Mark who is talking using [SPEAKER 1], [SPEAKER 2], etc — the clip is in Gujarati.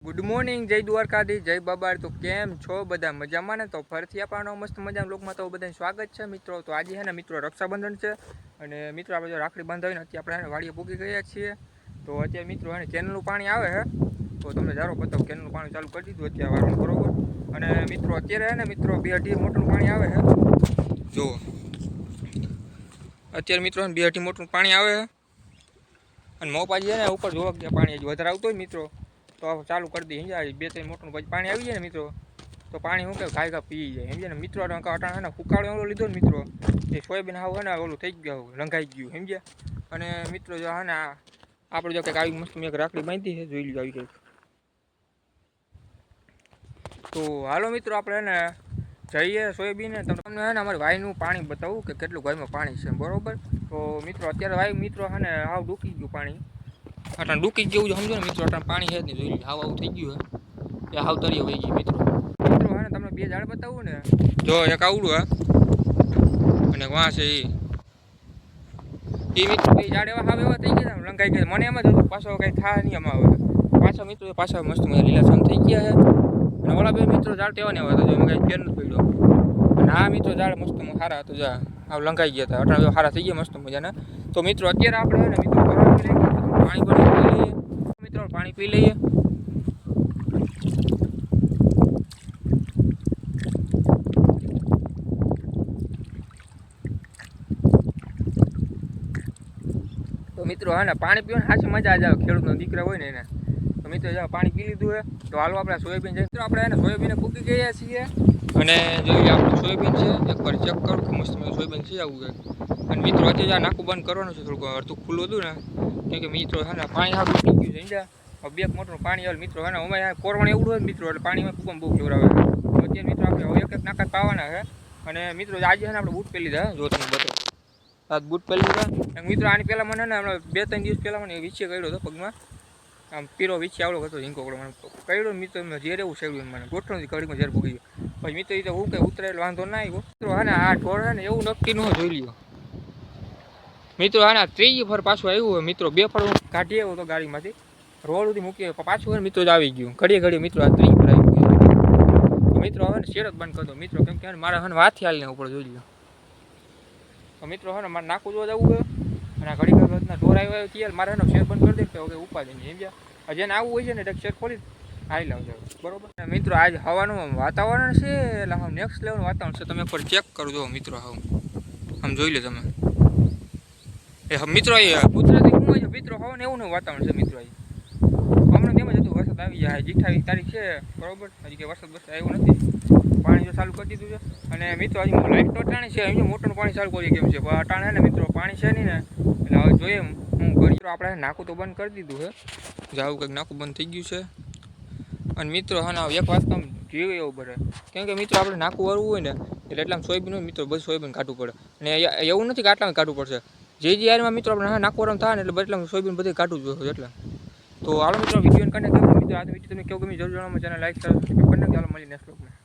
[SPEAKER 1] ગુડ મોર્નિંગ, જય દ્વારકાધીશ, જય બાબા. તો કેમ છો બધા? મજામાં ને? તો ફરીથી આપણો મસ્ત મજાના લોકમાં તો બધાને સ્વાગત છે મિત્રો. તો આજે છે ને મિત્રો રક્ષાબંધન છે અને મિત્રો આપણે જો રાખડી બાંધાવીને અત્યારે આપણે વાડીએ પૂગી ગયા છીએ. તો અત્યારે મિત્રો એને કેનલનું પાણી આવે છે, તો તમને જારો બતાવો. કેનલનું પાણી ચાલુ કરી દીધું અત્યારે વાળવાનું બરોબર. અને મિત્રો અત્યારે ને મિત્રો 2 અઢી મોટરનું પાણી આવે છે. જો અત્યારે મિત્રો 2 અઢી મોટરનું પાણી આવે છે અને મોપાજી છે ને ઉપર જોવા કે પાણી હજી વધારે આવતું હોય મિત્રો તો ચાલુ કરી દઈએ. સમજ્યા? 2-3 મોટરનું પછી પાણી આવી જાય ને મિત્રો તો પાણી શું કે ઘાય પી જાય. સમજ્યા ને મિત્રો? અટાણ છે ને ફૂકાળો ઓલો લીધો ને મિત્રો, એ સોયાબીન હાવ છે ને ઓલું થઈ ગયું, રંગાઈ ગયું. સમજ્યા? અને મિત્રો જો હા ને આપણે જો કંઈક આવી મસ્ત મેં રાખડી બાંધી છે, જોઈ લો આવી કંઈક. તો હાલો મિત્રો આપણે ને જઈએ સોયાબીન ને તમને છે ને અમારી વાયનું પાણી બતાવું કે કેટલું ગાયમાં પાણી છે બરોબર. તો મિત્રો અત્યારે વાય મિત્રો છે ને હાવ ડૂકી ગયું પાણી. અટાણ ડૂકી જેવું સમજો ને મિત્રો, અટાણ પાણી છે જ નહીં. જોઈ લો હાવ આવું થઈ ગયું છે, એ હાવ તરીએ વહી ગઈ મિત્રો. મિત્રો હા ને તમને 2 ઝાડ બતાવું ને, જો એક આવડું હા અને વાં છે એ મિત્રો 2 ઝાડ એવા હાવ એવા થઈ ગયા લંકાઈ ગયા. મને એમ જ હતું પાછો કંઈ થાય નહીં એમાં. આવે પાછા મિત્રો પાછા મસ્ત લીલાછમ થઈ ગયા છે. અને ઓલા 2 મિત્રો ઝાડ તેવા ને એવા હતા, જો એમાં કંઈ ફેર નથી પડ્યો. અને આ મિત્રો ઝાડ મસ્ત સારા હતા, જા આવ લંકાઈ ગયા હતા. અટાણ સારા થઈ ગયા મસ્ત મજાના. તો મિત્રો અત્યારે આપણે ને મિત્રો પાણી પી લઈએ મિત્રો, પાણી પી લઈએ. તો મિત્રો હા ને પાણી પીવાની સાચી મજા જ આવે, ખેડૂતનો દીકરા હોય ને એને. તો મિત્રો જો પાણી પી લીધું છે, તો હાલો આપણે સોયાબીન જઈએ. મિત્રો આપણે એને સોયાબીને ફૂકી ગયા છીએ અને જોઈએ આપણું સોયાબીન છે એકવાર ચેક કરું કે મસ્ત સોયાબીન છે આવું છે. અને મિત્રો અત્યારે આ નાખું બંધ કરવાનું છે, થોડુંક અડધું ખુલ્લું હતું ને કેમ કે મિત્રો છે ને પાણી હાવ ડૂબી ગયું છે. સમજ્યા? 2 મોટરનું પાણી આવે મિત્રો. છે ને અમારે કોરવણ એવું હોય મિત્રો, એટલે પાણીમાં ખૂબ બહુ ખવડાવે. તો અત્યારે મિત્રો આપણે એક નાકા પાવાના છે. અને મિત્રો આજે છે ને આપણે બૂટ પહેરી લીધા, જો તમે બતાવો આ બૂટ પહેરી લીધા. મિત્રો આની પહેલાં મને ને 2-3 દિવસ પહેલાં મને વિછે કર્યો હતો પગમાં, આમ પીરો વિછે આવડો હતો ઝીંકોકડો મને કર્યો મિત્રો. ઝેર એવું સેડ્યું મને ગોઠણથી ઘડીમાં ઝેર ભૂગી ગયો. પછી મિત્રો એ તો હું કંઈ ઉતરે એટલે વાંધો ના આવ્યો મિત્રો. હા ને આ ઢોર છે ને એવું નક્કી ન જોઈ લ્યો મિત્રો. હા ને 3જી ફર પાછું આવ્યું હોય મિત્રો. 2 ફર કાઢી આવ્યો તો ગાડીમાંથી, રોડ સુધી મૂકી પાછું હોય મિત્રો જ આવી ગયું ઘડીએ મિત્રો. આ 3જી ફર આવી ગયું. તો મિત્રો હવે ને શેર જ બંધ કરી દો મિત્રો, કેમ કે મારે હવે વાથી હાલીને ઉપર જોઈ લો. તો મિત્રો હવે ને મારે નાખું જોવા જવું હોય અને આ ઘડી ઘરના ઢોર આવ્યા ત્યારે મારે એનો શેર બંધ કરી દે કે ઉપાધિ નહીં. સમજ્યા? જેને આવવું હોય છે ને એટલે શેર ખોલી આવી લાવજો બરોબર. મિત્રો આજ હવાનું વાતાવરણ છે એટલે હા નેક્સ્ટ લેવલનું વાતાવરણ છે. તમે એકવાર ચેક કરજો મિત્રો, હાવ આમ જોઈ લો તમે. એ મિત્રો એ ગુજરાતી ઘૂમાય છે મિત્રો. હવાનું એવું નહીં વાતાવરણ છે મિત્રો. હમણાં તેમ જ હતું વરસાદ આવી જાય. 28 તારીખ છે બરોબર, હજી કંઈ વરસાદ આવ્યો નથી. પાણી જો ચાલુ કરી દીધું છે. અને મિત્રો હજી લાઈટ તો અટાણી છે, અહીંયા મોટરનું પાણી ચાલુ કરી કેમ છે, પણ અટાણે ને મિત્રો પાણી છે નહીં ને એટલે હવે જોઈએ હું કરી. આપણે નાખું તો બંધ કરી દીધું છે, જાવું કંઈક નાખું બંધ થઈ ગયું છે. અને મિત્રો હા ને એક વાત આમ જીવ એવું પડે, કેમ કે મિત્રો આપણે નાખું વરવું હોય ને એટલે એટલામાં સોયાબીન હોય મિત્રો, બધું સોયાબીન કાઢવું પડે. અને એવું નથી કે આટલામાં કાઢવું પડશે, જે યારમાં મિત્રો આપણે નાખું વરવાનું થાય ને એટલે એટલામાં સોયાબીન બધું કાઢવું જોઈએ એટલે. તો હાલો મિત્રો વિડીયો કનેક્ટ કરો મિત્રો. આ વિડીયો તમને કેવું ગમે જરૂર જણાવો, ચેનલ લાઈક કરો, સબસ્ક્રાઈબ કરી નાખજો. ચાલો મળીને નેક્સ્ટ વ્લોગમાં.